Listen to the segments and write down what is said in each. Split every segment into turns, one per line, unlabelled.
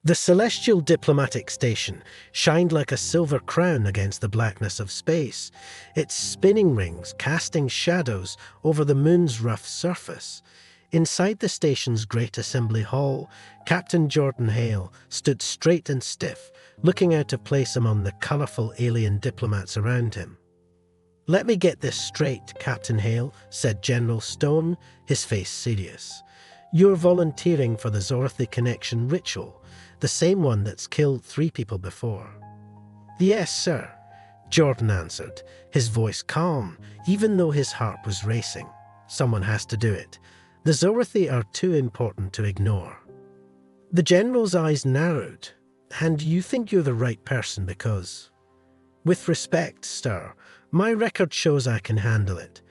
The celestial diplomatic station shined like a silver crown against the blackness of space, its spinning rings casting shadows over the moon's rough surface. Inside the station's great assembly hall, Captain Jordan Hale stood straight and stiff, looking out of place among the colourful alien diplomats around him. "Let me get this straight, Captain Hale," said General Stone, his face serious. "You're volunteering for the Zorothy Connection ritual, the same one that's killed 3 people before." "Yes, sir," Jordan answered, his voice calm, even though his heart was racing. "Someone has to do it. The Zorothy are too important to ignore." The general's eyes narrowed. "And you think you're the right person because—" "With respect, sir, my record shows I can handle it.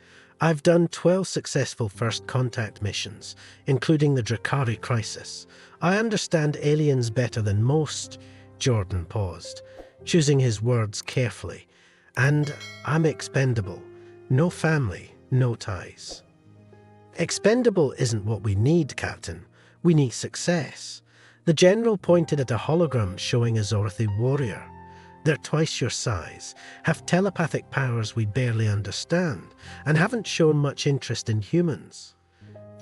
I've done 12 successful first contact missions, including the Drakari crisis. I understand aliens better than most." Jordan paused, choosing his words carefully. "And I'm expendable. No family, no ties." "Expendable isn't what we need, Captain. We need success." The general pointed at a hologram showing a Zorothy warrior. "They're twice your size, have telepathic powers we barely understand, and haven't shown much interest in humans."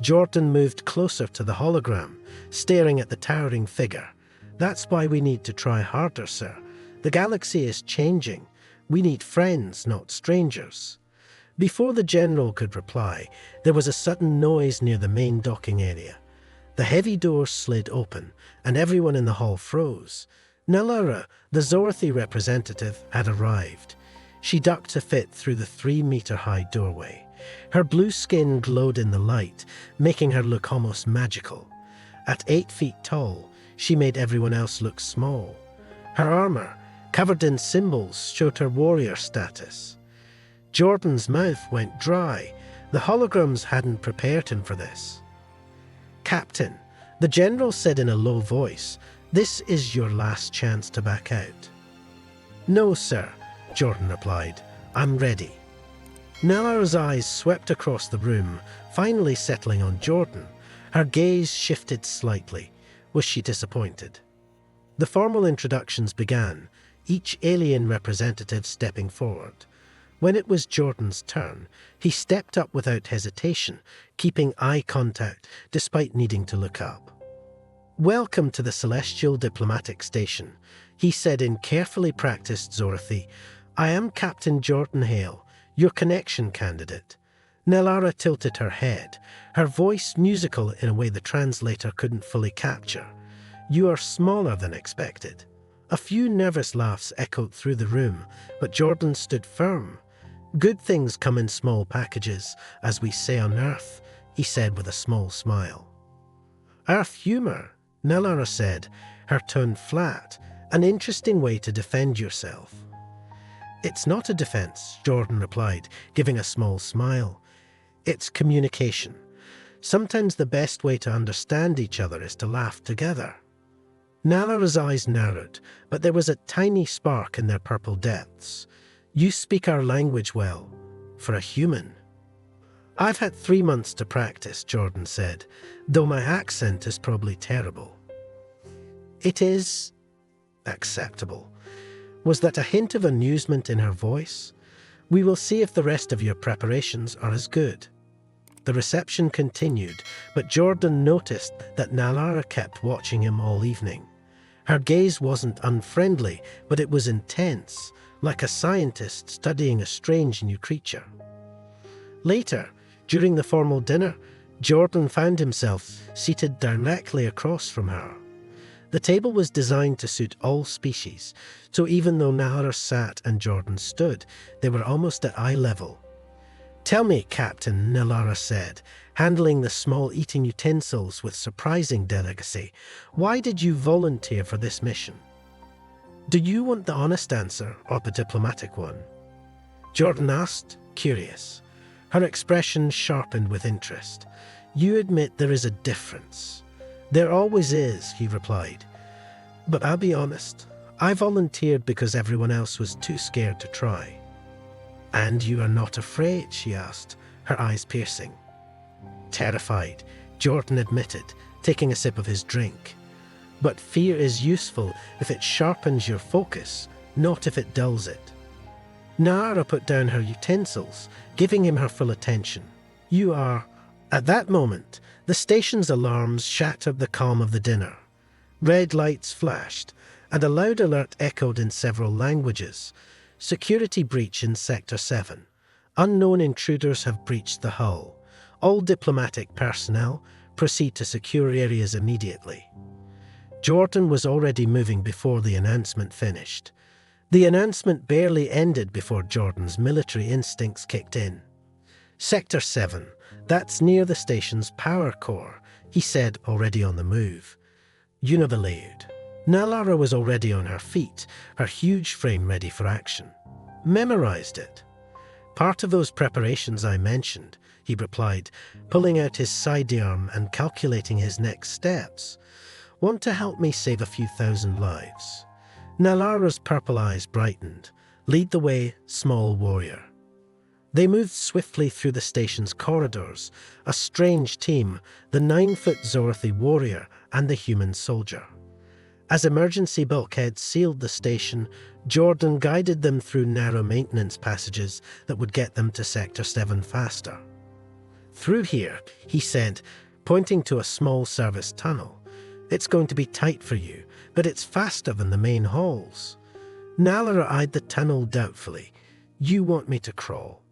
Jordan moved closer to the hologram, staring at the towering figure. "That's why we need to try harder, sir. The galaxy is changing. We need friends, not strangers." Before the general could reply, there was a sudden noise near the main docking area. The heavy doors slid open, and everyone in the hall froze. Nalara, the Zorothy representative, had arrived. She ducked to fit through the 3-meter-high doorway. Her blue skin glowed in the light, making her look almost magical. At 8 feet tall, she made everyone else look small. Her armor, covered in symbols, showed her warrior status. Jordan's mouth went dry. The holograms hadn't prepared him for this. "Captain," the general said in a low voice, "this is your last chance to back out." "No, sir," Jordan replied. "I'm ready." Nallara's eyes swept across the room, finally settling on Jordan. Her gaze shifted slightly. Was she disappointed? The formal introductions began, each alien representative stepping forward. When it was Jordan's turn, he stepped up without hesitation, keeping eye contact despite needing to look up. "Welcome to the Celestial Diplomatic Station," he said in carefully practiced Zorothy. "I am Captain Jordan Hale, your connection candidate." Nalara tilted her head, her voice musical in a way the translator couldn't fully capture. "You are smaller than expected." A few nervous laughs echoed through the room, but Jordan stood firm. "Good things come in small packages, as we say on Earth," he said with a small smile. "Earth humor," Nalara said, her tone flat, "an interesting way to defend yourself." "It's not a defense," Jordan replied, giving a small smile. "It's communication. Sometimes the best way to understand each other is to laugh together." Nalara's eyes narrowed, but there was a tiny spark in their purple depths. "You speak our language well, for a human." "I've had 3 months to practice," Jordan said, "though my accent is probably terrible." "It is acceptable." Was that a hint of amusement in her voice? "We will see if the rest of your preparations are as good." The reception continued, but Jordan noticed that Nalara kept watching him all evening. Her gaze wasn't unfriendly, but it was intense, like a scientist studying a strange new creature. Later, during the formal dinner, Jordan found himself seated directly across from her. The table was designed to suit all species, so even though Nalara sat and Jordan stood, they were almost at eye level. "Tell me, Captain," Nalara said, handling the small eating utensils with surprising delicacy, "why did you volunteer for this mission? Do you want the honest answer or the diplomatic one?" Jordan asked, curious. Her expression sharpened with interest. "You admit there is a difference." "There always is," he replied. "But I'll be honest, I volunteered because everyone else was too scared to try." "And you are not afraid?" she asked, her eyes piercing. "Terrified," Jordan admitted, taking a sip of his drink. But fear is useful if it sharpens your focus, not if it dulls it. Nara put down her utensils, giving him her full attention. "You are—" At that moment, the station's alarms shattered the calm of the dinner. Red lights flashed, and a loud alert echoed in several languages. "Security breach in Sector 7. Unknown intruders have breached the hull. All diplomatic personnel, proceed to secure areas immediately." Jordan was already moving before the announcement finished. The announcement barely ended before Jordan's military instincts kicked in. "Sector 7, that's near the station's power core," he said, already on the move. Univalued. Nalara was already on her feet, her huge frame ready for action. "Memorized it." "Part of those preparations I mentioned," he replied, pulling out his sidearm and calculating his next steps. "Want to help me save a few thousand lives?" Nalara's purple eyes brightened. "Lead the way, small warrior." They moved swiftly through the station's corridors, a strange team, the 9-foot Zorthi warrior and the human soldier. As emergency bulkheads sealed the station, Jordan guided them through narrow maintenance passages that would get them to Sector 7 faster. "Through here," he said, pointing to a small service tunnel. "It's going to be tight for you, but it's faster than the main halls." Nalara eyed the tunnel doubtfully. "You want me to crawl?"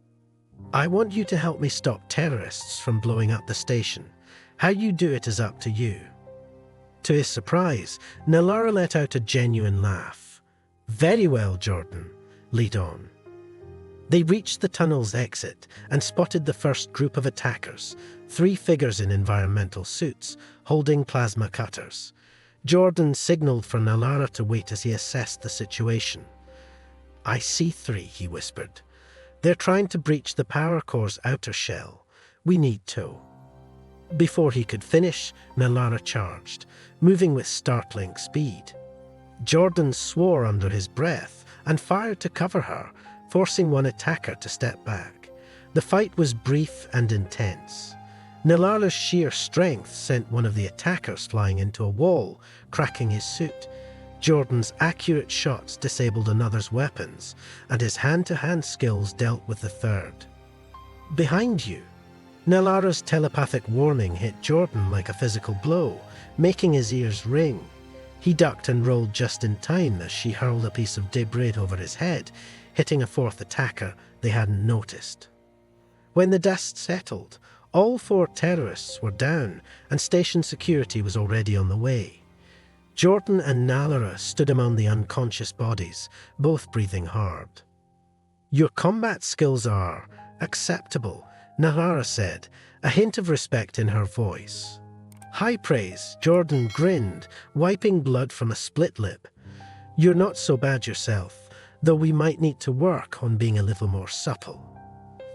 "I want you to help me stop terrorists from blowing up the station. How you do it is up to you." To his surprise, Nalara let out a genuine laugh. "Very well, Jordan. Lead on." They reached the tunnel's exit and spotted the first group of attackers, 3 figures in environmental suits, holding plasma cutters. Jordan signaled for Nalara to wait as he assessed the situation. "I see 3, he whispered. "They're trying to breach the power core's outer shell. We need tow." Before he could finish, Nalara charged, moving with startling speed. Jordan swore under his breath and fired to cover her, forcing one attacker to step back. The fight was brief and intense. Nalara's sheer strength sent one of the attackers flying into a wall, cracking his suit. Jordan's accurate shots disabled another's weapons, and his hand-to-hand skills dealt with the third. "Behind you!" Nalara's telepathic warning hit Jordan like a physical blow, making his ears ring. He ducked and rolled just in time as she hurled a piece of debris over his head, hitting a 4th attacker they hadn't noticed. When the dust settled, all 4 terrorists were down, and station security was already on the way. Jordan and Nalara stood among the unconscious bodies, both breathing hard. "Your combat skills are acceptable," Nalara said, a hint of respect in her voice. "High praise," Jordan grinned, wiping blood from a split lip. "You're not so bad yourself, though we might need to work on being a little more supple."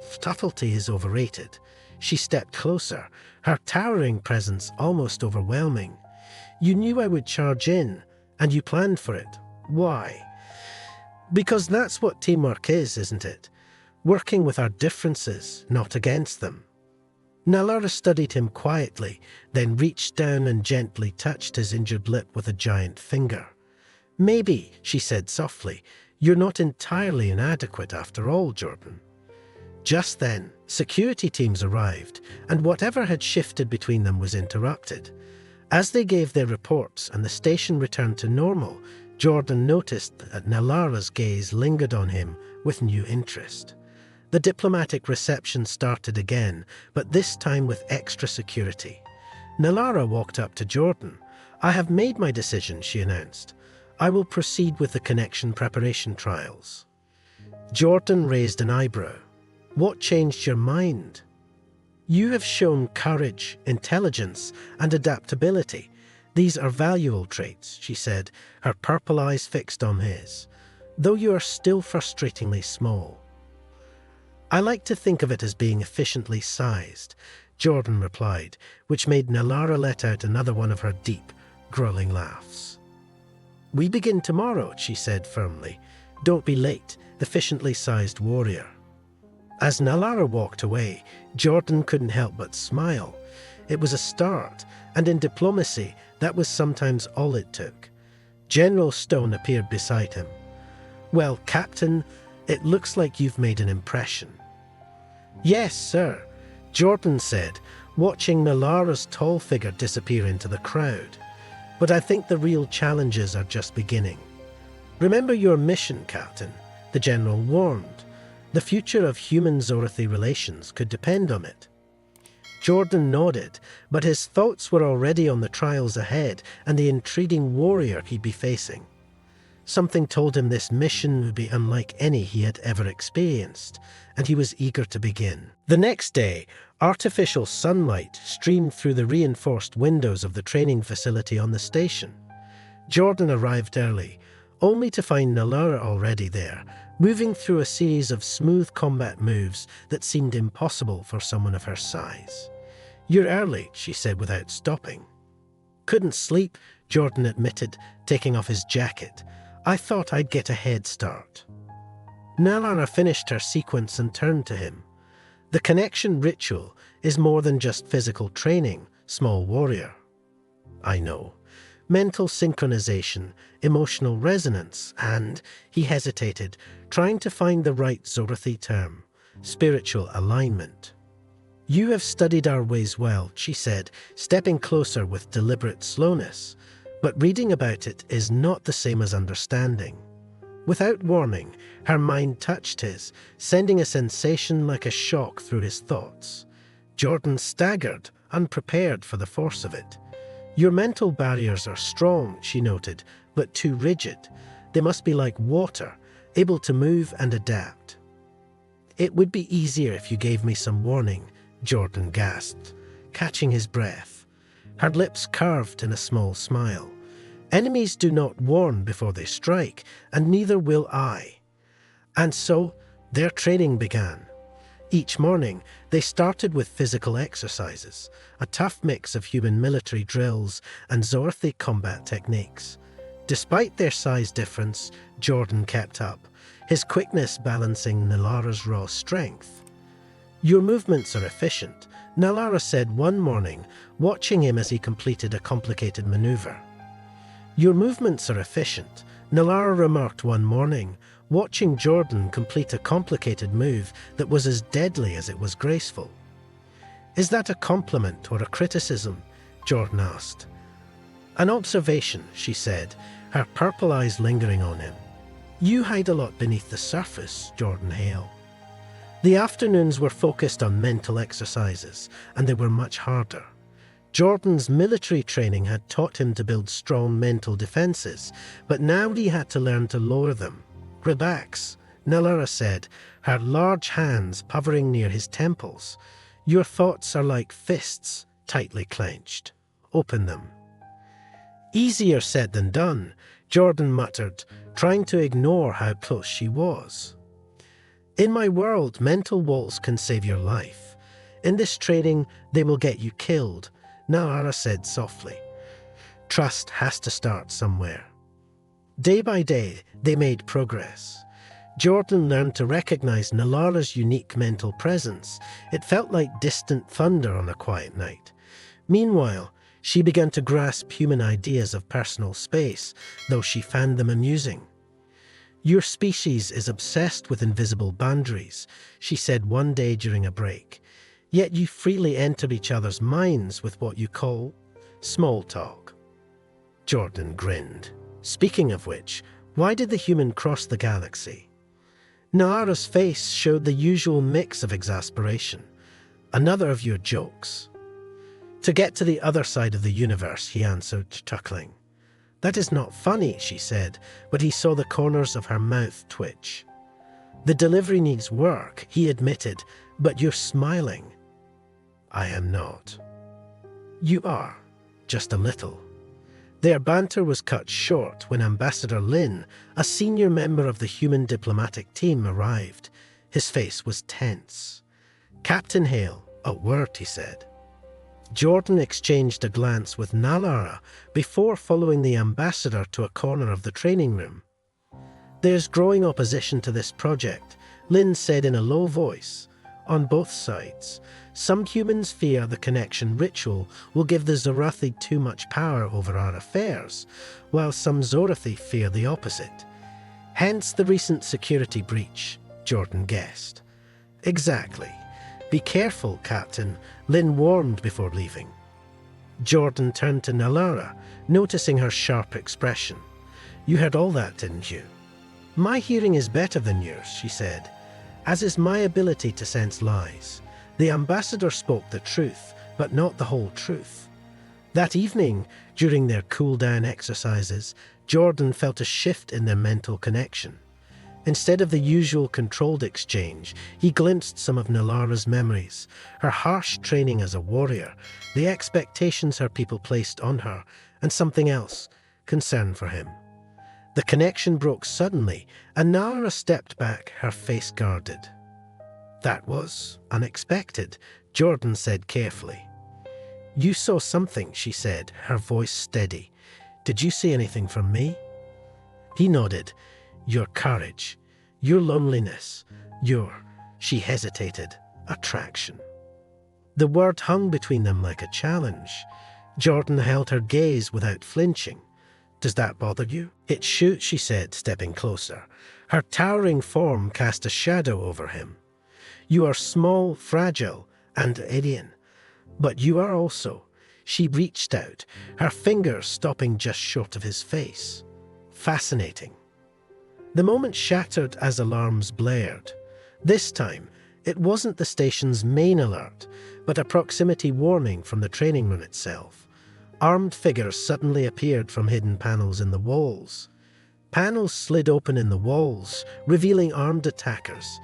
"Subtlety is overrated." She stepped closer, her towering presence almost overwhelming. "You knew I would charge in, and you planned for it. Why?" "Because that's what teamwork is, isn't it? Working with our differences, not against them." Nalara studied him quietly, then reached down and gently touched his injured lip with a giant finger. "Maybe," she said softly, "you're not entirely inadequate after all, Jordan." Just then, security teams arrived, and whatever had shifted between them was interrupted. As they gave their reports and the station returned to normal, Jordan noticed that Nalara's gaze lingered on him with new interest. The diplomatic reception started again, but this time with extra security. Nalara walked up to Jordan. "I have made my decision," she announced. "I will proceed with the connection preparation trials." Jordan raised an eyebrow. "What changed your mind?" "You have shown courage, intelligence, and adaptability. These are valuable traits," she said, her purple eyes fixed on his, "though you are still frustratingly small." "I like to think of it as being efficiently sized," Jordan replied, which made Nalara let out another one of her deep, growling laughs. "We begin tomorrow," she said firmly. "Don't be late, efficiently sized warrior." As Nalara walked away, Jordan couldn't help but smile. It was a start, and in diplomacy, That was sometimes all it took. General Stone appeared beside him. "Well, Captain, it looks like you've made an impression." "Yes, sir," Jordan said, watching Nalara's tall figure disappear into the crowd. "But I think the real challenges are just beginning. Remember your mission, Captain," the general warned. "The future of human-Zorathi relations could depend on it." Jordan nodded, but his thoughts were already on the trials ahead and the intriguing warrior he'd be facing. Something told him this mission would be unlike any he had ever experienced, and he was eager to begin. The next day, artificial sunlight streamed through the reinforced windows of the training facility on the station. Jordan arrived early, only to find Nalara already there, moving through a series of smooth combat moves that seemed impossible for someone of her size. "You're early," she said without stopping. "Couldn't sleep," Jordan admitted, taking off his jacket. "I thought I'd get a head start." Nalara finished her sequence and turned to him. "The connection ritual is more than just physical training, small warrior." "I know. Mental synchronization, emotional resonance, and," he hesitated, trying to find the right Zorathi term, "spiritual alignment." "You have studied our ways well," she said, stepping closer with deliberate slowness. "But reading about it is not the same as understanding." Without warning, her mind touched his, sending a sensation like a shock through his thoughts. Jordan staggered, unprepared for the force of it. "Your mental barriers are strong," she noted, "but too rigid. They must be like water, able to move and adapt." "It would be easier if you gave me some warning," Jordan gasped, catching his breath. Her lips curved in a small smile. "Enemies do not warn before they strike, and neither will I." And so, their training began. Each morning, they started with physical exercises, a tough mix of human military drills and Zorathi combat techniques. Despite their size difference, Jordan kept up, his quickness balancing Nalara's raw strength. "Your movements are efficient," Nalara said one morning, watching him as he completed a complicated maneuver. "Your movements are efficient," Nalara remarked one morning, watching Jordan complete a complicated move that was as deadly as it was graceful. "Is that a compliment or a criticism?" Jordan asked. "An observation," she said, her purple eyes lingering on him. "You hide a lot beneath the surface, Jordan Hale." The afternoons were focused on mental exercises, and they were much harder. Jordan's military training had taught him to build strong mental defenses, but now he had to learn to lower them. "Relax," Nalara said, her large hands hovering near his temples. "Your thoughts are like fists, tightly clenched. Open them." "Easier said than done," Jordan muttered, trying to ignore how close she was. "In my world, mental walls can save your life. In this training, they will get you killed," Nalara said softly. "Trust has to start somewhere." Day by day, they made progress. Jordan learned to recognize Nalara's unique mental presence. It felt like distant thunder on a quiet night. Meanwhile, she began to grasp human ideas of personal space, though she found them amusing. "Your species is obsessed with invisible boundaries," she said one day during a break. "Yet you freely enter each other's minds with what you call small talk." Jordan grinned. "Speaking of which, why did the human cross the galaxy?" Nalara's face showed the usual mix of exasperation. "Another of your jokes." "To get to the other side of the universe," he answered, chuckling. "That is not funny," she said, but he saw the corners of her mouth twitch. "The delivery needs work," he admitted, "but you're smiling." "I am not." "You are, just a little." Their banter was cut short when Ambassador Lin, a senior member of the human diplomatic team, arrived. His face was tense. "Captain Hale, a word," he said. Jordan exchanged a glance with Nalara before following the ambassador to a corner of the training room. "There's growing opposition to this project," Lin said in a low voice, "on both sides. Some humans fear the connection ritual will give the Zorathi too much power over our affairs, while some Zorathi fear the opposite. Hence the recent security breach, Jordan guessed. Exactly. Be careful, Captain, Lynn warned before leaving. Jordan turned to Nalara, noticing her sharp expression. You heard all that, didn't you? My hearing is better than yours, she said, as is my ability to sense lies. The ambassador spoke the truth, but not the whole truth. That evening, during their cool-down exercises, Jordan felt a shift in their mental connection. Instead of the usual controlled exchange, he glimpsed some of Nalara's memories, her harsh training as a warrior, the expectations her people placed on her, and something else, concern for him. The connection broke suddenly, and Nalara stepped back, her face guarded. That was unexpected, Jordan said carefully. You saw something, she said, her voice steady. Did you see anything from me? He nodded. Your courage, your loneliness, she hesitated, attraction. The word hung between them like a challenge. Jordan held her gaze without flinching. Does that bother you? It should, she said, stepping closer. Her towering form cast a shadow over him. You are small, fragile, and alien. But you are also. She reached out, her fingers stopping just short of his face. Fascinating. The moment shattered as alarms blared. This time, it wasn't the station's main alert, but a proximity warning from the training room itself. Armed figures suddenly appeared from hidden panels in the walls. Panels slid open in the walls, revealing armed attackers.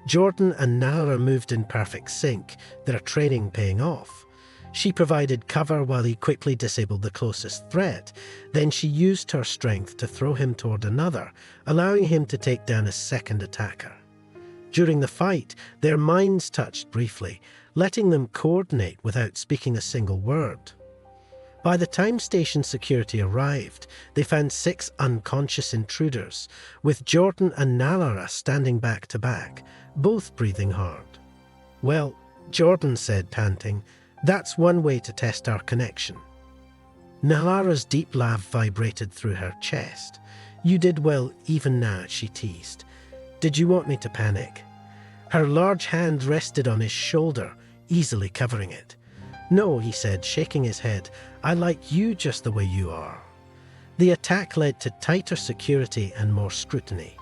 Jordan and Nalara moved in perfect sync, their training paying off. She provided cover while he quickly disabled the closest threat. Then she used her strength to throw him toward another, allowing him to take down a second attacker. During the fight, their minds touched briefly, letting them coordinate without speaking a single word. By the time station security arrived, they found 6 unconscious intruders, with Jordan and Nalara standing back to back, both breathing hard. Well, Jordan said, panting, that's one way to test our connection. Nalara's deep laugh vibrated through her chest. You did well even now, she teased. Did you want me to panic? Her large hand rested on his shoulder, easily covering it. No, he said, shaking his head. I like you just the way you are. The attack led to tighter security and more scrutiny.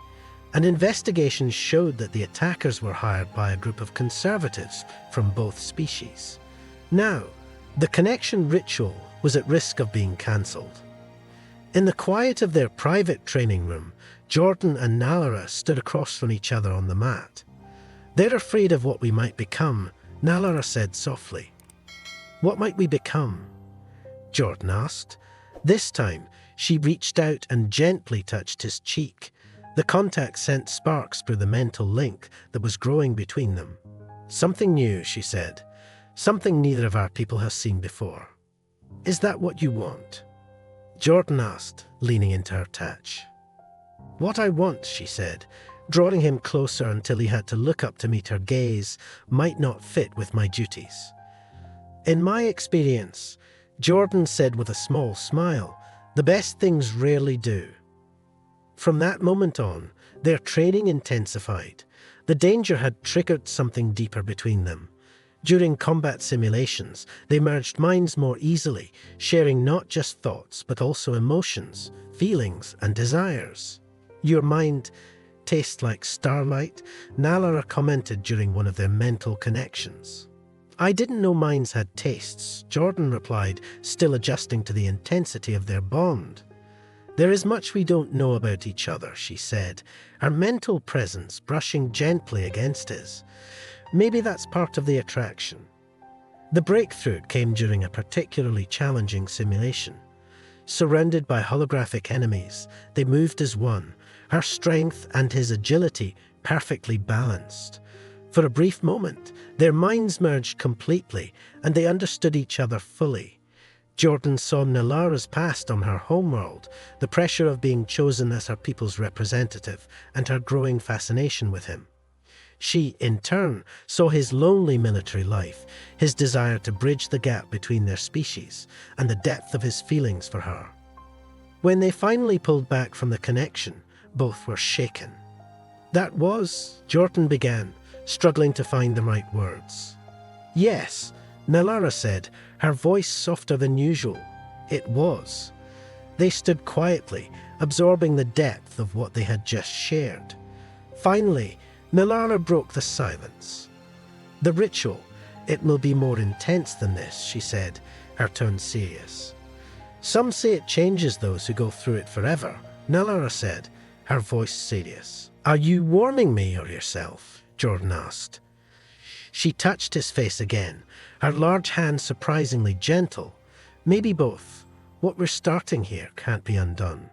An investigation showed that the attackers were hired by a group of conservatives from both species. Now, the connection ritual was at risk of being cancelled. In the quiet of their private training room, Jordan and Nalara stood across from each other on the mat. They're afraid of what we might become, Nalara said softly. What might we become? Jordan asked. This time, she reached out and gently touched his cheek. The contact sent sparks through the mental link that was growing between them. Something new, she said. Something neither of our people has seen before. Is that what you want? Jordan asked, leaning into her touch. What I want, she said, drawing him closer until he had to look up to meet her gaze, might not fit with my duties. In my experience, Jordan said with a small smile, the best things rarely do. From that moment on, their training intensified. The danger had triggered something deeper between them. During combat simulations, they merged minds more easily, sharing not just thoughts but also emotions, feelings, and desires. Your mind tastes like starlight, Nalara commented during one of their mental connections. I didn't know minds had tastes, Jordan replied, still adjusting to the intensity of their bond. There is much we don't know about each other, she said, her mental presence brushing gently against his. Maybe that's part of the attraction. The breakthrough came during a particularly challenging simulation. Surrounded by holographic enemies, they moved as one, her strength and his agility perfectly balanced. For a brief moment, their minds merged completely, and they understood each other fully. Jordan saw Nalara's past on her homeworld, the pressure of being chosen as her people's representative, and her growing fascination with him. She, in turn, saw his lonely military life, his desire to bridge the gap between their species, and the depth of his feelings for her. When they finally pulled back from the connection, both were shaken. "That was," Jordan began, struggling to find the right words. "Yes," Nalara said, her voice softer than usual. "It was." They stood quietly, absorbing the depth of what they had just shared. Finally, Nalara broke the silence. "The ritual, it will be more intense than this," she said, her tone serious. "Some say it changes those who go through it forever," Nalara said, her voice serious. "Are you warning me or yourself?" Jordan asked. She touched his face again, her large hand surprisingly gentle. "Maybe both. What we're starting here can't be undone."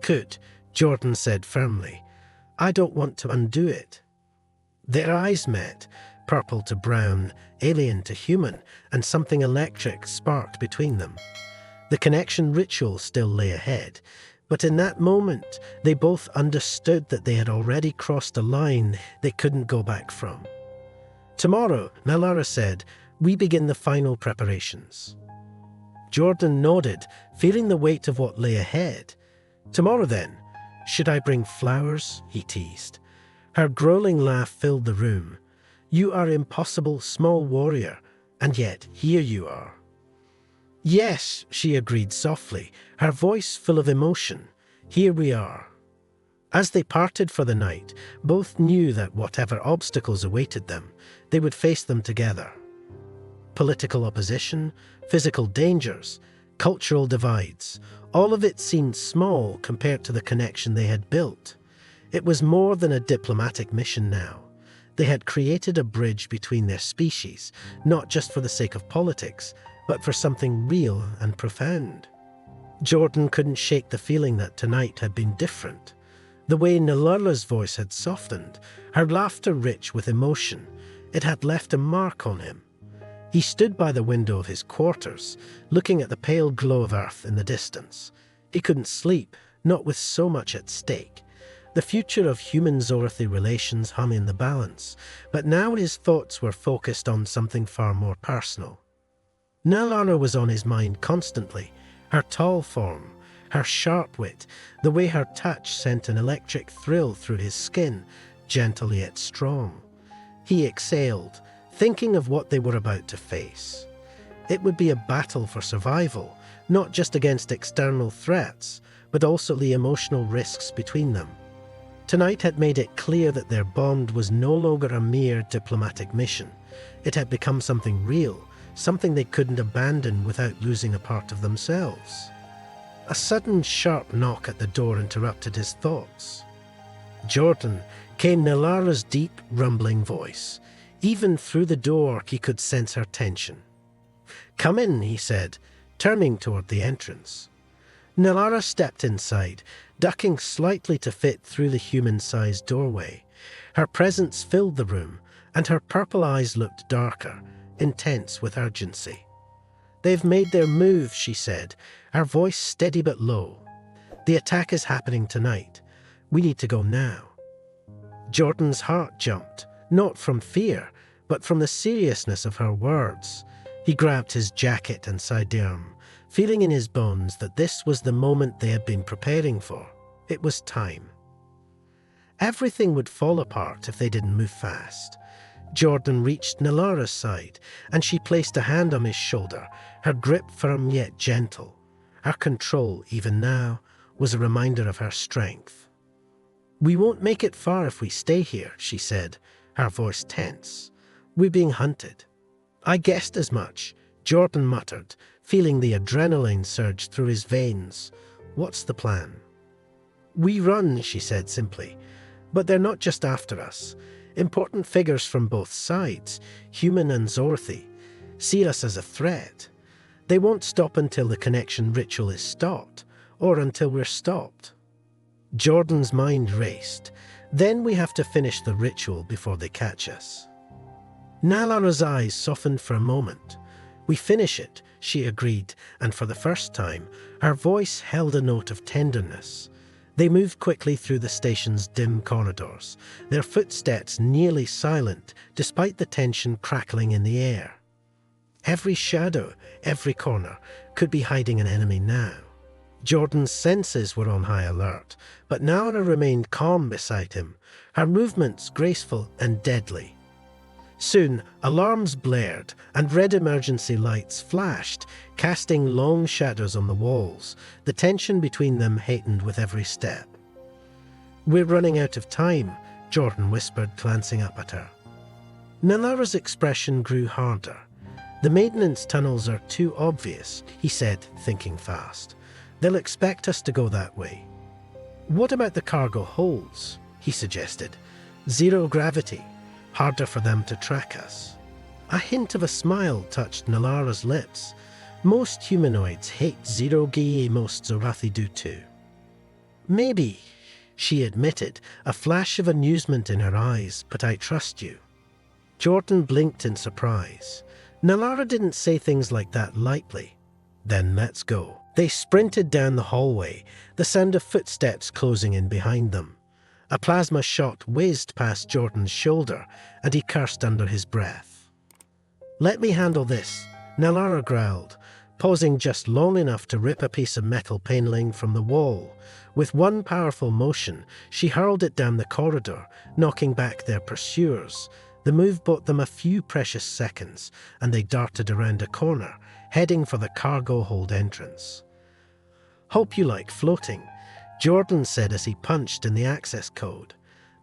"Could," Jordan said firmly. "I don't want to undo it." Their eyes met, purple to brown, alien to human, and something electric sparked between them. The connection ritual still lay ahead, but in that moment they both understood that they had already crossed a line they couldn't go back from. "Tomorrow," Nalara said, "we begin the final preparations." Jordan nodded, feeling the weight of what lay ahead. "Tomorrow then, should I bring flowers?" he teased. Her growling laugh filled the room. "You are impossible, small warrior, and yet here you are." "Yes," she agreed softly, her voice full of emotion. "Here we are." As they parted for the night, both knew that whatever obstacles awaited them, they would face them together. Political opposition, physical dangers, cultural divides, all of it seemed small compared to the connection they had built. It was more than a diplomatic mission now. They had created a bridge between their species, not just for the sake of politics, but for something real and profound. Jordan couldn't shake the feeling that tonight had been different. The way Nalala's voice had softened, her laughter rich with emotion, it had left a mark on him. He stood by the window of his quarters, looking at the pale glow of Earth in the distance. He couldn't sleep, not with so much at stake. The future of human-Zorathy relations hung in the balance, but now his thoughts were focused on something far more personal. Nalara was on his mind constantly, her tall form, her sharp wit, the way her touch sent an electric thrill through his skin, gentle yet strong. He exhaled, thinking of what they were about to face. It would be a battle for survival, not just against external threats, but also the emotional risks between them. Tonight had made it clear that their bond was no longer a mere diplomatic mission. It had become something real, something they couldn't abandon without losing a part of themselves. A sudden sharp knock at the door interrupted his thoughts. "Jordan," came Nalara's deep, rumbling voice. Even through the door he could sense her tension. "Come in," he said, turning toward the entrance. Nalara stepped inside, ducking slightly to fit through the human-sized doorway. Her presence filled the room, and her purple eyes looked darker, intense with urgency. "They've made their move," she said, her voice steady but low. "The attack is happening tonight. We need to go now." Jordan's heart jumped, not from fear, but from the seriousness of her words. He grabbed his jacket and sidearm, feeling in his bones that this was the moment they had been preparing for. It was time. Everything would fall apart if they didn't move fast. Jordan reached Nalara's side, and she placed a hand on his shoulder, her grip firm yet gentle. Her control, even now, was a reminder of her strength. "We won't make it far if we stay here," she said, her voice tense. "We're being hunted." "I guessed as much," Jordan muttered, feeling the adrenaline surge through his veins. "What's the plan?" "We run," she said simply. "But they're not just after us. Important figures from both sides, human and Zorathy, see us as a threat. They won't stop until the connection ritual is stopped, or until we're stopped." Jordan's mind raced. "Then we have to finish the ritual before they catch us." Nalara's eyes softened for a moment. "We finish it," she agreed, and for the first time, her voice held a note of tenderness. They moved quickly through the station's dim corridors, their footsteps nearly silent despite the tension crackling in the air. Every shadow, every corner, could be hiding an enemy now. Jordan's senses were on high alert, but Nara remained calm beside him, her movements graceful and deadly. Soon, alarms blared and red emergency lights flashed, casting long shadows on the walls. The tension between them heightened with every step. "We're running out of time," Jordan whispered, glancing up at her. Nalara's expression grew harder. "The maintenance tunnels are too obvious," he said, thinking fast. "They'll expect us to go that way." "What about the cargo holds?" he suggested. "Zero gravity. Harder for them to track us." A hint of a smile touched Nalara's lips. "Most humanoids hate zero-G, most Zorathi do too." "Maybe," she admitted, a flash of amusement in her eyes, "but I trust you." Jordan blinked in surprise. Nalara didn't say things like that lightly. "Then let's go." They sprinted down the hallway, the sound of footsteps closing in behind them. A plasma shot whizzed past Jordan's shoulder, and he cursed under his breath. "Let me handle this," Nalara growled, pausing just long enough to rip a piece of metal paneling from the wall. With one powerful motion, she hurled it down the corridor, knocking back their pursuers. The move bought them a few precious seconds, and they darted around a corner, heading for the cargo hold entrance. "Hope you like floating," Jordan said as he punched in the access code.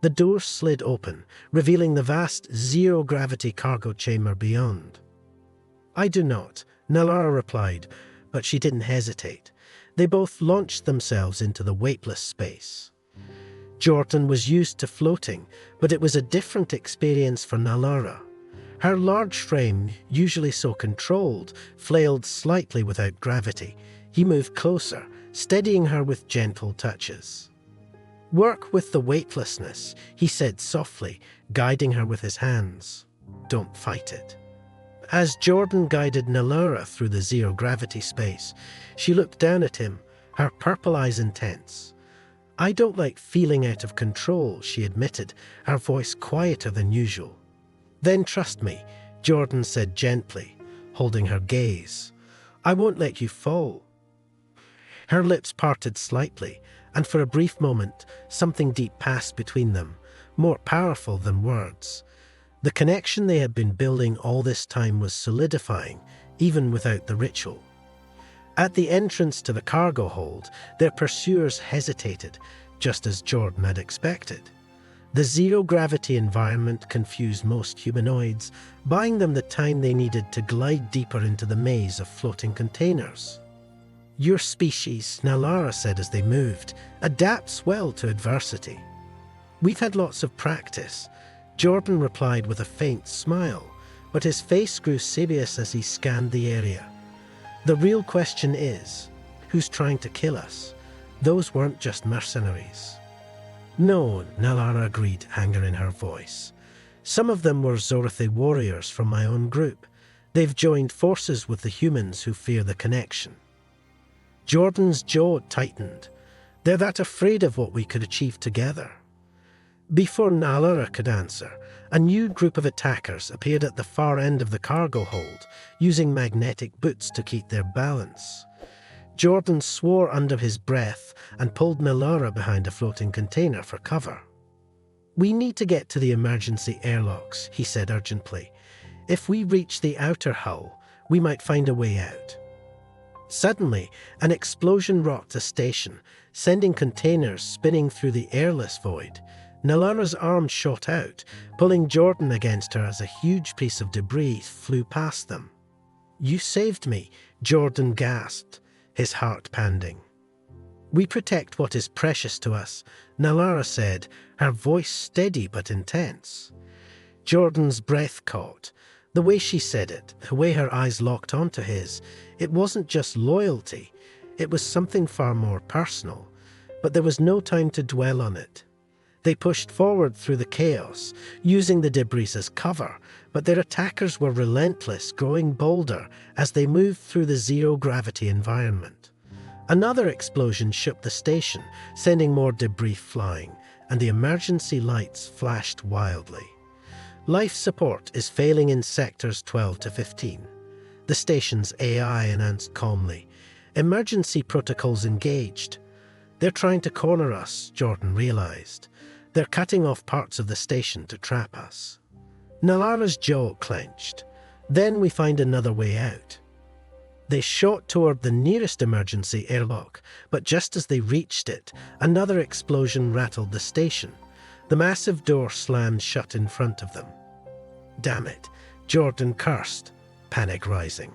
The door slid open, revealing the vast zero-gravity cargo chamber beyond. "I do not," Nalara replied, but she didn't hesitate. They both launched themselves into the weightless space. Jordan was used to floating, but it was a different experience for Nalara. Her large frame, usually so controlled, flailed slightly without gravity. He moved closer, steadying her with gentle touches. "Work with the weightlessness," he said softly, guiding her with his hands. "Don't fight it." As Jordan guided Nalara through the zero-gravity space, she looked down at him, her purple eyes intense. "I don't like feeling out of control," she admitted, her voice quieter than usual. "Then trust me," Jordan said gently, holding her gaze. "I won't let you fall." Her lips parted slightly, and for a brief moment, something deep passed between them, more powerful than words. The connection they had been building all this time was solidifying, even without the ritual. At the entrance to the cargo hold, their pursuers hesitated, just as Jordan had expected. The zero-gravity environment confused most humanoids, buying them the time they needed to glide deeper into the maze of floating containers. "Your species," Nalara said as they moved, "adapts well to adversity." "We've had lots of practice," Jordan replied with a faint smile, but his face grew serious as he scanned the area. "The real question is, who's trying to kill us? Those weren't just mercenaries." "No," Nalara agreed, anger in her voice. "Some of them were Zorathi warriors from my own group. They've joined forces with the humans who fear the connection." Jordan's jaw tightened. "They're that afraid of what we could achieve together." Before Nalara could answer, a new group of attackers appeared at the far end of the cargo hold, using magnetic boots to keep their balance. Jordan swore under his breath and pulled Nalara behind a floating container for cover. "We need to get to the emergency airlocks," he said urgently. "If we reach the outer hull, we might find a way out." Suddenly, an explosion rocked the station, sending containers spinning through the airless void. Nalara's arm shot out, pulling Jordan against her as a huge piece of debris flew past them. "You saved me," Jordan gasped, his heart pounding. "We protect what is precious to us," Nalara said, her voice steady but intense. Jordan's breath caught. The way she said it, the way her eyes locked onto his, it wasn't just loyalty, it was something far more personal. But there was no time to dwell on it. They pushed forward through the chaos, using the debris as cover, but their attackers were relentless, growing bolder as they moved through the zero-gravity environment. Another explosion shook the station, sending more debris flying, and the emergency lights flashed wildly. Life support is failing in sectors 12 to 15. The station's AI announced calmly. Emergency protocols engaged. They're trying to corner us, Jordan realized. They're cutting off parts of the station to trap us. Nalara's jaw clenched. Then we find another way out. They shot toward the nearest emergency airlock, but just as they reached it, another explosion rattled the station. The massive door slammed shut in front of them. Damn it, Jordan cursed, panic rising.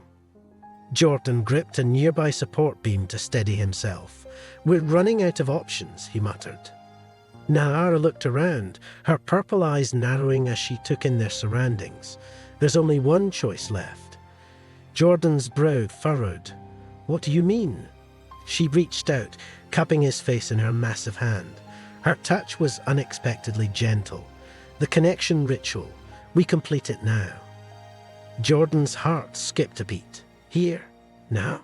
Jordan gripped a nearby support beam to steady himself. We're running out of options, he muttered. Nalara looked around, her purple eyes narrowing as she took in their surroundings. There's only one choice left. Jordan's brow furrowed. What do you mean? She reached out, cupping his face in her massive hand. Her touch was unexpectedly gentle. The connection ritual. We complete it now. Jordan's heart skipped a beat. Here, now.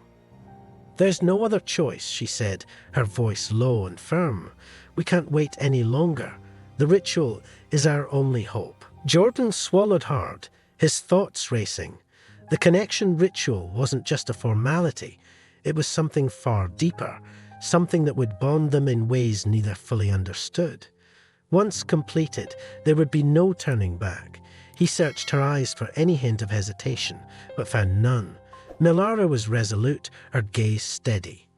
There's no other choice, she said, her voice low and firm. We can't wait any longer. The ritual is our only hope. Jordan swallowed hard, his thoughts racing. The connection ritual wasn't just a formality. It was something far deeper, something that would bond them in ways neither fully understood. Once completed, there would be no turning back. He searched her eyes for any hint of hesitation, but found none. Nalara was resolute, her gaze steady.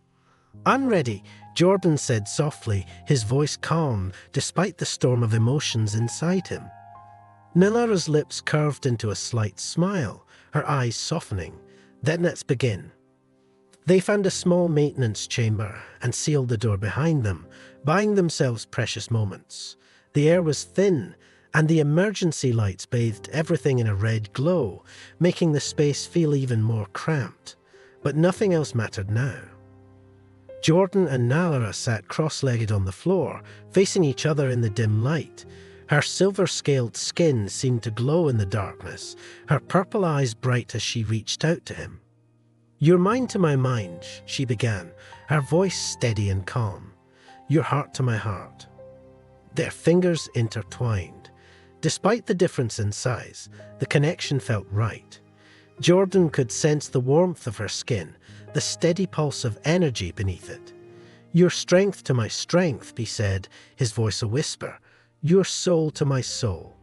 I'm ready, Jordan said softly, his voice calm despite the storm of emotions inside him. Nalara's lips curved into a slight smile, her eyes softening. Then let's begin. They found a small maintenance chamber and sealed the door behind them, buying themselves precious moments. The air was thin, and the emergency lights bathed everything in a red glow, making the space feel even more cramped. But nothing else mattered now. Jordan and Nalara sat cross-legged on the floor, facing each other in the dim light. Her silver-scaled skin seemed to glow in the darkness, her purple eyes bright as she reached out to him. Your mind to my mind, she began, her voice steady and calm. Your heart to my heart. Their fingers intertwined. Despite the difference in size, the connection felt right. Jordan could sense the warmth of her skin, the steady pulse of energy beneath it. Your strength to my strength, he said, his voice a whisper. Your soul to my soul.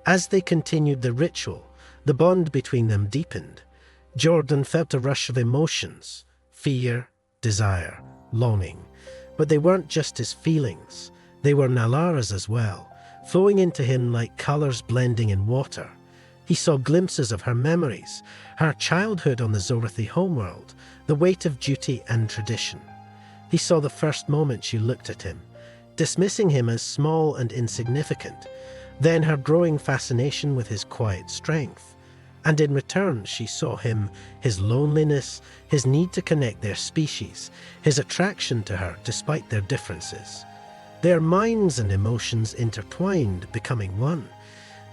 As they continued the ritual, the bond between them deepened. Jordan felt a rush of emotions, fear, desire, longing. But they weren't just his feelings, they were Nalara's as well, flowing into him like colours blending in water. He saw glimpses of her memories, her childhood on the Zorathi homeworld, the weight of duty and tradition. He saw the first moment she looked at him, dismissing him as small and insignificant, then her growing fascination with his quiet strength. And in return she saw him, his loneliness, his need to connect their species, his attraction to her despite their differences. Their minds and emotions intertwined, becoming one.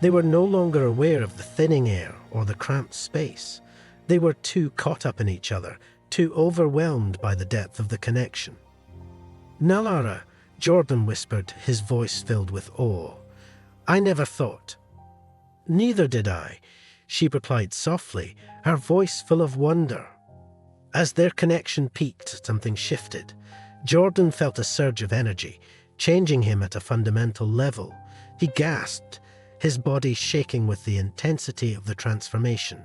They were no longer aware of the thinning air or the cramped space. They were too caught up in each other, too overwhelmed by the depth of the connection. Nalara, Jordan whispered, his voice filled with awe. I never thought. Neither did I, she replied softly, her voice full of wonder. As their connection peaked, something shifted. Jordan felt a surge of energy, changing him at a fundamental level. He gasped, his body shaking with the intensity of the transformation.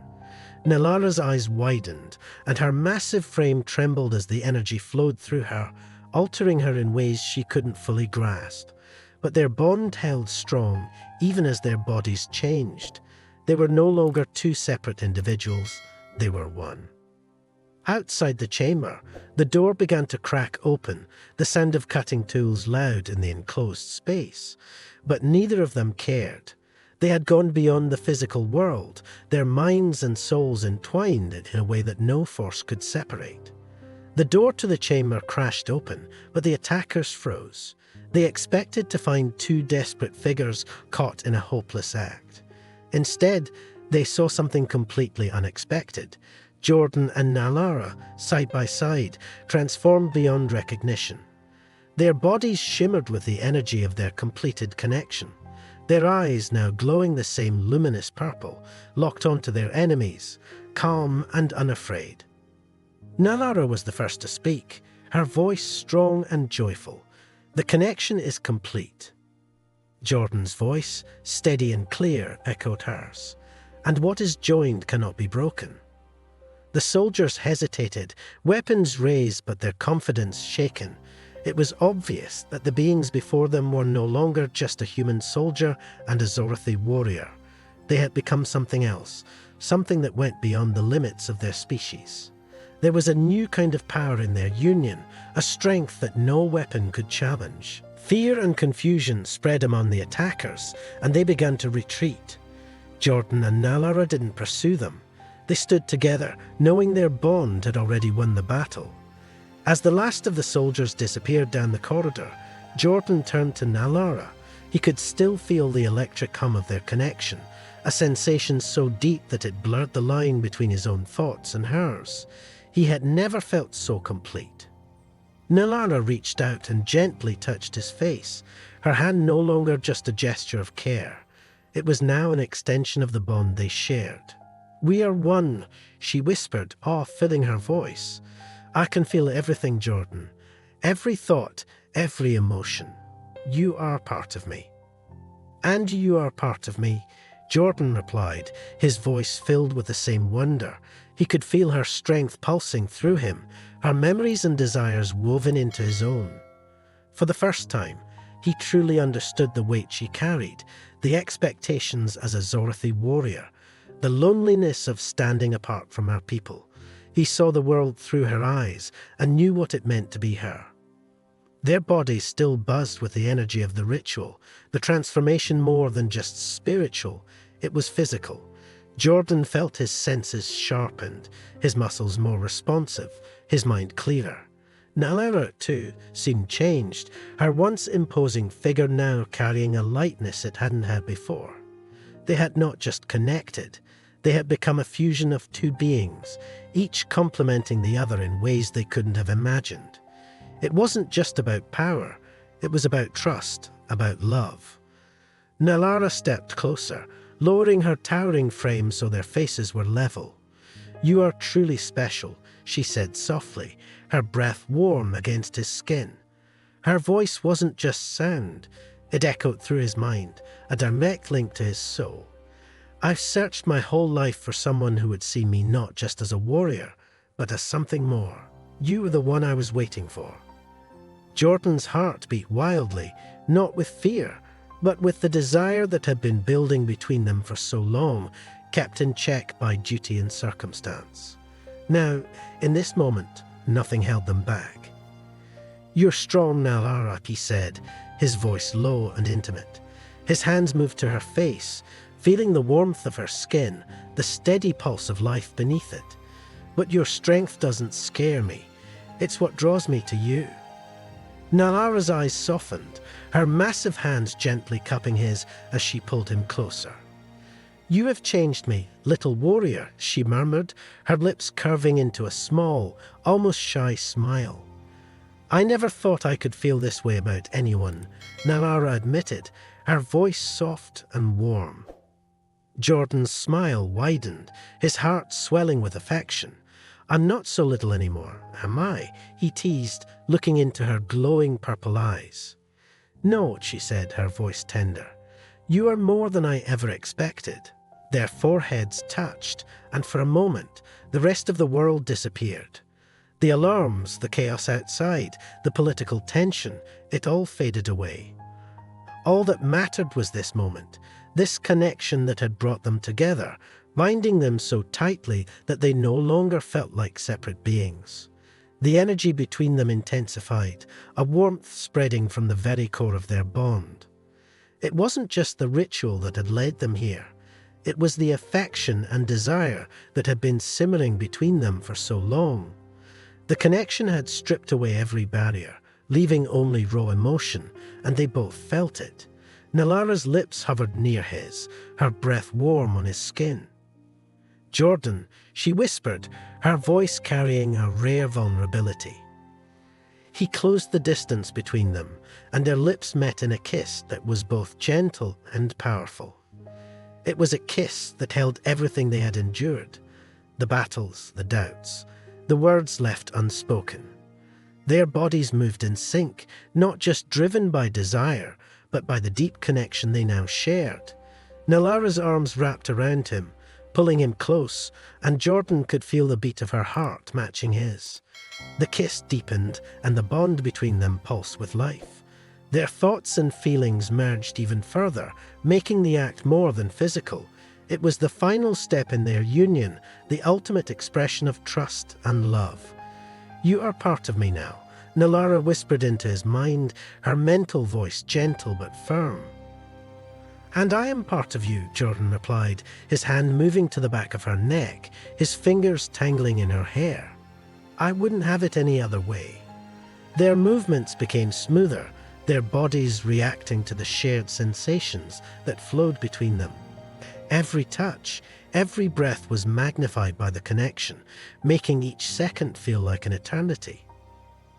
Nalara's eyes widened, and her massive frame trembled as the energy flowed through her, altering her in ways she couldn't fully grasp. But their bond held strong, even as their bodies changed. They were no longer two separate individuals, they were one. Outside the chamber, the door began to crack open, the sound of cutting tools loud in the enclosed space. But neither of them cared. They had gone beyond the physical world, their minds and souls entwined in a way that no force could separate. The door to the chamber crashed open, but the attackers froze. They expected to find two desperate figures caught in a hopeless act. Instead, they saw something completely unexpected. Jordan and Nalara, side by side, transformed beyond recognition. Their bodies shimmered with the energy of their completed connection, their eyes now glowing the same luminous purple, locked onto their enemies, calm and unafraid. Nalara was the first to speak, her voice strong and joyful. The connection is complete. Jordan's voice, steady and clear, echoed hers. And what is joined cannot be broken. The soldiers hesitated, weapons raised but their confidence shaken. It was obvious that the beings before them were no longer just a human soldier and a Zorathi warrior. They had become something else, something that went beyond the limits of their species. There was a new kind of power in their union, a strength that no weapon could challenge. Fear and confusion spread among the attackers, and they began to retreat. Jordan and Nalara didn't pursue them. They stood together, knowing their bond had already won the battle. As the last of the soldiers disappeared down the corridor, Jordan turned to Nalara. He could still feel the electric hum of their connection, a sensation so deep that it blurred the line between his own thoughts and hers. He had never felt so complete. Nalara reached out and gently touched his face, her hand no longer just a gesture of care. It was now an extension of the bond they shared. "We are one," she whispered, awe filling her voice. "I can feel everything, Jordan. Every thought, every emotion. You are part of me." "And you are part of me," Jordan replied, his voice filled with the same wonder. He could feel her strength pulsing through him, her memories and desires woven into his own. For the first time, he truly understood the weight she carried, the expectations as a Zorathi warrior, the loneliness of standing apart from her people. He saw the world through her eyes and knew what it meant to be her. Their bodies still buzzed with the energy of the ritual, the transformation more than just spiritual, it was physical. Jordan felt his senses sharpened, his muscles more responsive, his mind clearer. Nalara, too, seemed changed, her once imposing figure now carrying a lightness it hadn't had before. They had not just connected, they had become a fusion of two beings, each complementing the other in ways they couldn't have imagined. It wasn't just about power, it was about trust, about love. Nalara stepped closer, lowering her towering frame so their faces were level. "You are truly special," she said softly, her breath warm against his skin. Her voice wasn't just sound, it echoed through his mind, a direct link to his soul. "I've searched my whole life for someone who would see me not just as a warrior, but as something more. You were the one I was waiting for." Jordan's heart beat wildly, not with fear, but with the desire that had been building between them for so long, kept in check by duty and circumstance. Now, in this moment, nothing held them back. "You're strong, Nalara," he said, his voice low and intimate. His hands moved to her face, feeling the warmth of her skin, the steady pulse of life beneath it. "But your strength doesn't scare me. It's what draws me to you." Nalara's eyes softened, her massive hands gently cupping his as she pulled him closer. "You have changed me, little warrior," she murmured, her lips curving into a small, almost shy smile. "I never thought I could feel this way about anyone," Nalara admitted, her voice soft and warm. Jordan's smile widened, his heart swelling with affection. "I'm not so little anymore, am I?" he teased, looking into her glowing purple eyes. "No," she said, her voice tender. "You are more than I ever expected." Their foreheads touched, and for a moment, the rest of the world disappeared. The alarms, the chaos outside, the political tension, it all faded away. All that mattered was this moment, this connection that had brought them together, binding them so tightly that they no longer felt like separate beings. The energy between them intensified, a warmth spreading from the very core of their bond. It wasn't just the ritual that had led them here. It was the affection and desire that had been simmering between them for so long. The connection had stripped away every barrier, leaving only raw emotion, and they both felt it. Nalara's lips hovered near his, her breath warm on his skin. "Jordan," she whispered, her voice carrying a rare vulnerability. He closed the distance between them, and their lips met in a kiss that was both gentle and powerful. It was a kiss that held everything they had endured, the battles, the doubts, the words left unspoken. Their bodies moved in sync, not just driven by desire, but by the deep connection they now shared. Nalara's arms wrapped around him, pulling him close, and Jordan could feel the beat of her heart matching his. The kiss deepened, and the bond between them pulsed with life. Their thoughts and feelings merged even further, making the act more than physical. It was the final step in their union, the ultimate expression of trust and love. "You are part of me now," Nalara whispered into his mind, her mental voice gentle but firm. "And I am part of you," Jordan replied, his hand moving to the back of her neck, his fingers tangling in her hair. "I wouldn't have it any other way." Their movements became smoother, their bodies reacting to the shared sensations that flowed between them. Every touch, every breath was magnified by the connection, making each second feel like an eternity.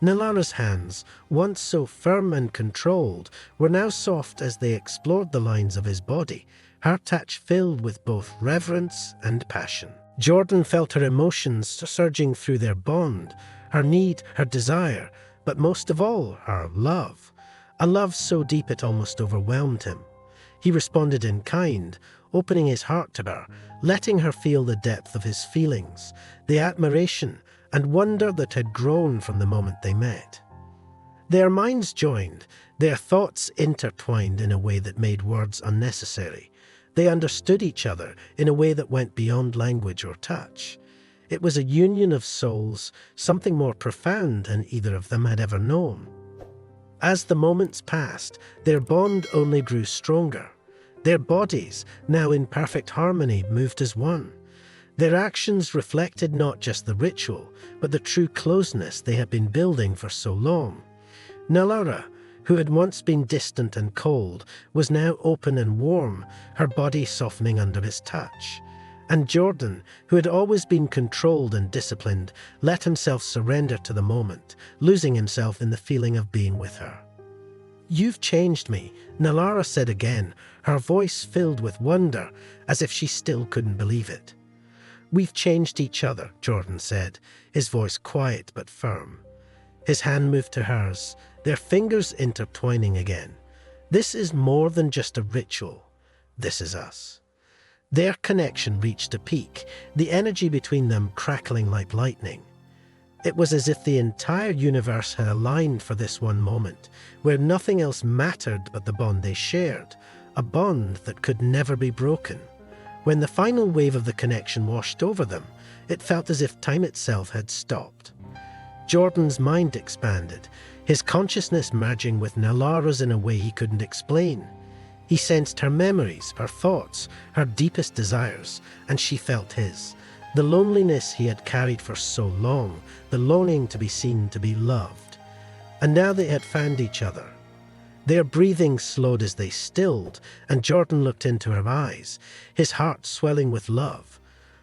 Nalara's hands, once so firm and controlled, were now soft as they explored the lines of his body, her touch filled with both reverence and passion. Jordan felt her emotions surging through their bond, her need, her desire, but most of all, her love. A love so deep it almost overwhelmed him. He responded in kind, opening his heart to her, letting her feel the depth of his feelings, the admiration and wonder that had grown from the moment they met. Their minds joined, their thoughts intertwined in a way that made words unnecessary. They understood each other in a way that went beyond language or touch. It was a union of souls, something more profound than either of them had ever known. As the moments passed, their bond only grew stronger. Their bodies, now in perfect harmony, moved as one. Their actions reflected not just the ritual, but the true closeness they had been building for so long. Nalara, who had once been distant and cold, was now open and warm, her body softening under his touch. And Jordan, who had always been controlled and disciplined, let himself surrender to the moment, losing himself in the feeling of being with her. "You've changed me," Nalara said again, her voice filled with wonder, as if she still couldn't believe it. "We've changed each other," Jordan said, his voice quiet but firm. His hand moved to hers, their fingers intertwining again. "This is more than just a ritual. This is us." Their connection reached a peak, the energy between them crackling like lightning. It was as if the entire universe had aligned for this one moment, where nothing else mattered but the bond they shared, a bond that could never be broken. When the final wave of the connection washed over them, it felt as if time itself had stopped. Jordan's mind expanded, his consciousness merging with Nalara's in a way he couldn't explain. He sensed her memories, her thoughts, her deepest desires, and she felt his. The loneliness he had carried for so long, the longing to be seen, to be loved. And now they had found each other. Their breathing slowed as they stilled, and Jordan looked into her eyes, his heart swelling with love.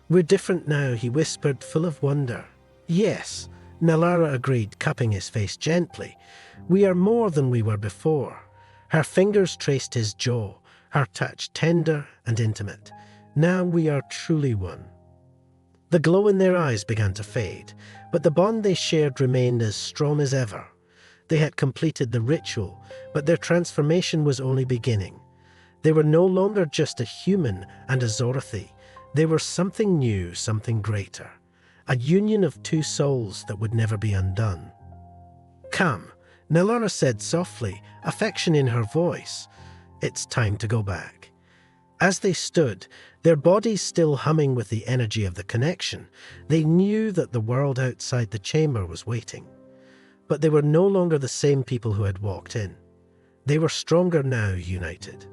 "We're different now," he whispered, full of wonder. "Yes," Nalara agreed, cupping his face gently. "We are more than we were before." Her fingers traced his jaw, her touch tender and intimate. "Now we are truly one." The glow in their eyes began to fade, but the bond they shared remained as strong as ever. They had completed the ritual, but their transformation was only beginning. They were no longer just a human and a Zorathi. They were something new, something greater. A union of two souls that would never be undone. "Come," Nalara said softly, affection in her voice. "It's time to go back." As they stood, their bodies still humming with the energy of the connection, they knew that the world outside the chamber was waiting. But they were no longer the same people who had walked in. They were stronger now, united.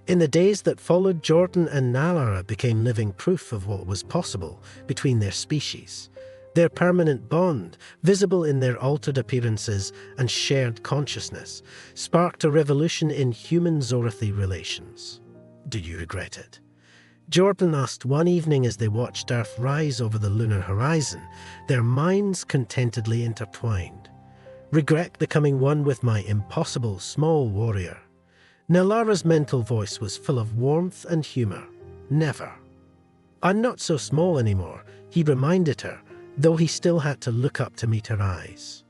In the days that followed, Jordan and Nalara became living proof of what was possible between their species. Their permanent bond, visible in their altered appearances and shared consciousness, sparked a revolution in human Zorathi relations. "Do you regret it?" Jordan asked one evening as they watched Earth rise over the lunar horizon, their minds contentedly intertwined. Regret becoming one with my impossible small warrior. Nellara's mental voice was full of warmth and humor. Never. I'm not so small anymore, he reminded her, though he still had to look up to meet her eyes.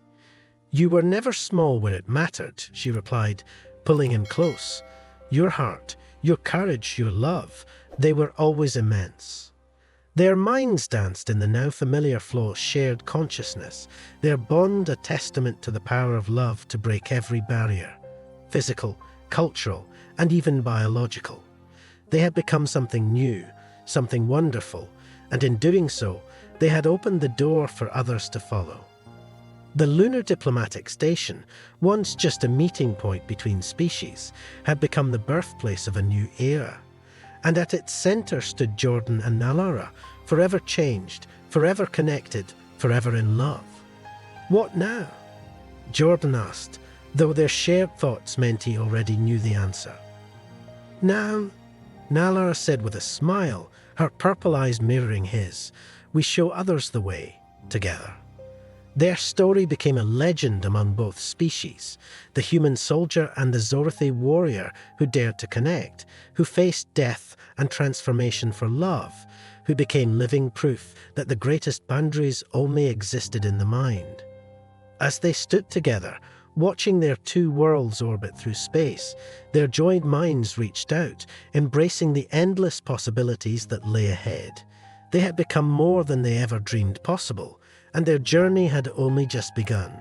You were never small where it mattered, she replied, pulling him close. Your heart, your courage, your love, they were always immense. Their minds danced in the now familiar flow of shared consciousness, their bond a testament to the power of love to break every barrier, physical, cultural, and even biological. They had become something new, something wonderful, and in doing so, they had opened the door for others to follow. The lunar diplomatic station, once just a meeting point between species, had become the birthplace of a new era. And at its center stood Jordan and Nellara, forever changed, forever connected, forever in love. What now? Jordan asked, though their shared thoughts meant he already knew the answer. Now, Nellara said with a smile, her purple eyes mirroring his, we show others the way, together. Their story became a legend among both species, the human soldier and the Zorathy warrior who dared to connect, who faced death and transformation for love, who became living proof that the greatest boundaries only existed in the mind. As they stood together, watching their two worlds orbit through space, their joined minds reached out, embracing the endless possibilities that lay ahead. They had become more than they ever dreamed possible, and their journey had only just begun.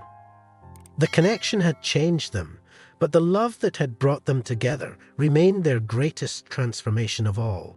The connection had changed them, but the love that had brought them together remained their greatest transformation of all.